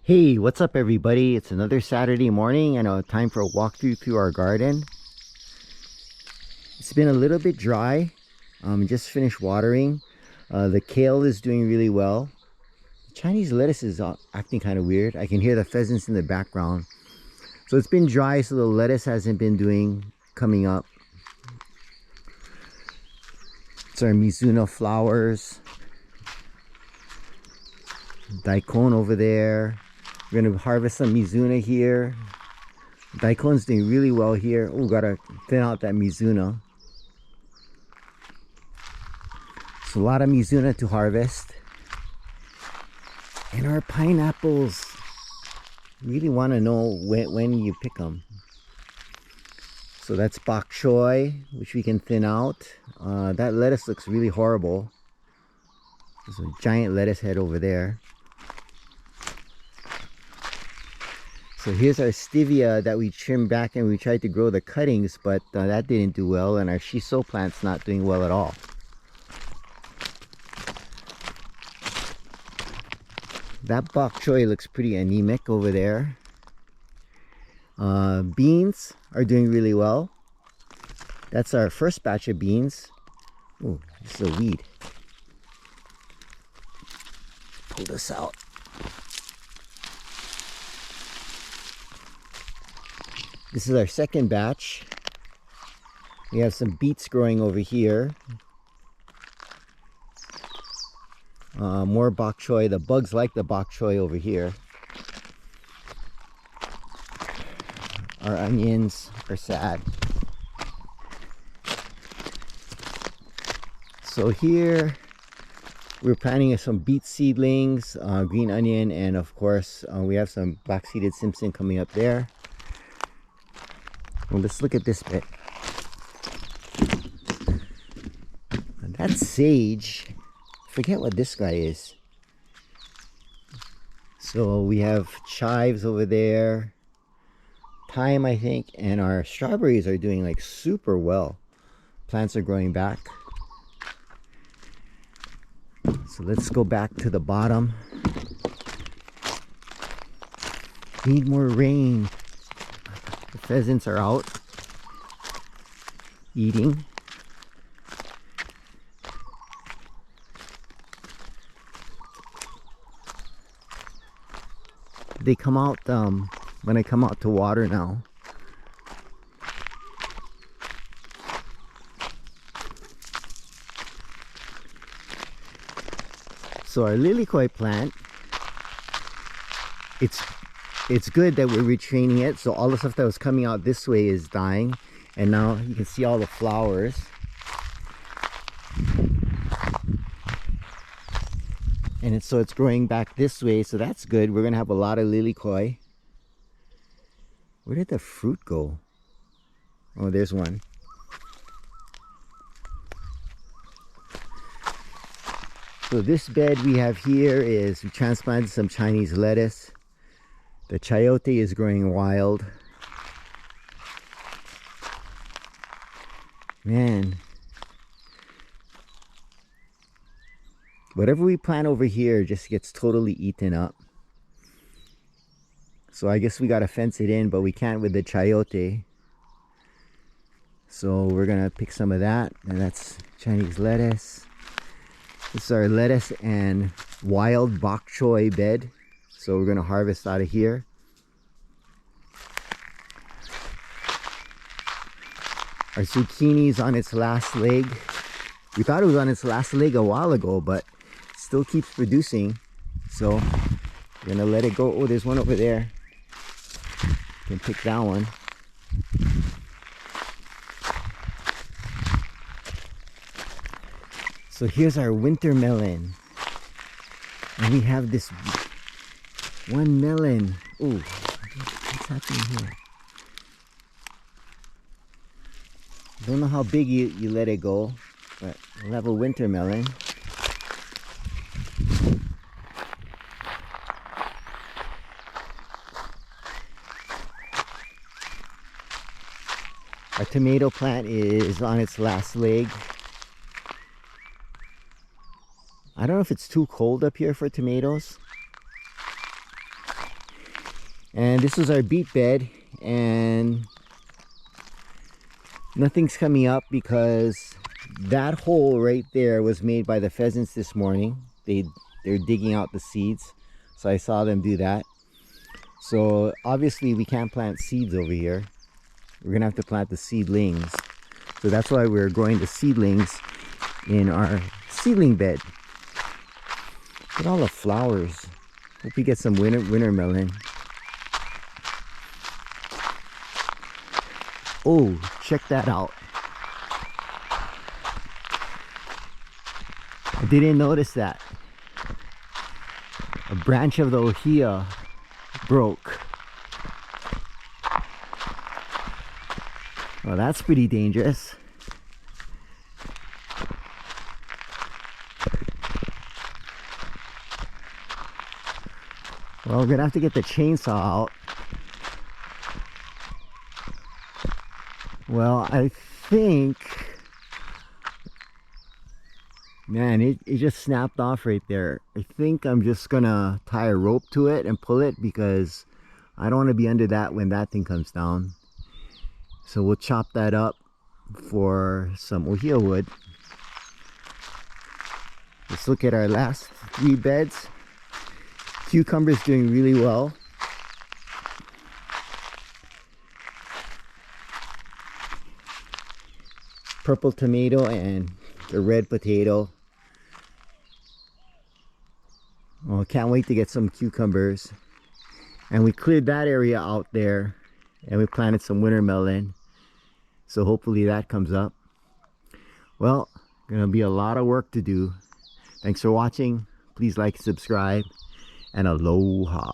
Hey, what's up everybody? It's another Saturday morning and time for a walkthrough through our garden. It's been a little bit dry. Just finished watering. The kale is doing really well. The Chinese lettuce is acting kind of weird. I can hear the pheasants in the background. So it's been dry, so the lettuce hasn't been coming up. It's our Mizuna flowers. Daikon over there. We're gonna harvest some Mizuna here. Daikon's doing really well here. Oh, gotta thin out that Mizuna. So a lot of Mizuna to harvest. And our pineapples. Really want to know when you pick them. So that's bok choy, which we can thin out. That lettuce looks really horrible. There's a giant lettuce head over there. So here's our stevia that we trimmed back, and we tried to grow the cuttings, but that didn't do well, and our shiso plant's not doing well at all. That bok choy looks pretty anemic over there. Beans are doing really well. That's our first batch of beans. Oh, this is a weed. Pull this out. This is our second batch. We have some beets growing over here. More bok choy. The bugs like the bok choy over here. Our onions are sad. So here we're planting some beet seedlings, green onion, and of course we have some black-seeded Simpson coming up there. Well, let's look at this bit. That's sage. Forget what this guy is. So we have chives over there, thyme I think, and our strawberries are doing like super well. Plants are growing back. So let's go back to the bottom. Need more rain. The pheasants are out eating. They come out when I come out to water now. So our lilikoi plant, it's good that we're retraining it. So all the stuff that was coming out this way is dying, and now you can see all the flowers. And it's growing back this way, so that's good. We're gonna have a lot of lilikoi. Where did the fruit go? Oh, there's one. So this bed we have here is, we transplanted some Chinese lettuce. The chayote is growing wild. Man. Whatever we plant over here just gets totally eaten up. So I guess we gotta fence it in, but we can't with the chayote. So we're gonna pick some of that, and that's Chinese lettuce. This is our lettuce and wild bok choy bed. So we're gonna harvest out of here. Our zucchini's on its last leg. We thought it was on its last leg a while ago, but still keeps producing. So we're gonna let it go. Oh, there's one over there. You can pick that one. So here's our winter melon. And we have this one melon. Oh, what's happening here? Don't know how big you let it go, but we'll have a winter melon. Our tomato plant is on its last leg. I don't know if it's too cold up here for tomatoes. And this was our beet bed, and nothing's coming up because that hole right there was made by the pheasants this morning. They're digging out the seeds, so I saw them do that. So obviously we can't plant seeds over here. We're gonna have to plant the seedlings. So that's why we're growing the seedlings in our seedling bed. Look at all the flowers. Hope we get some winter melon. Oh, check that out. I didn't notice that. A branch of the ohia broke. Well, that's pretty dangerous. Well, we're gonna have to get the chainsaw out. Well, I think, man, it just snapped off right there. I think I'm just gonna tie a rope to it and pull it because I don't want to be under that when that thing comes down. So we'll chop that up for some ohia wood. Let's look at our last 3 beds. Cucumber's doing really well. Purple tomato and the red potato. Oh, can't wait to get some cucumbers. And we cleared that area out there and we planted some winter melon. So hopefully that comes up. Well, gonna be a lot of work to do. Thanks for watching. Please like, subscribe, and aloha.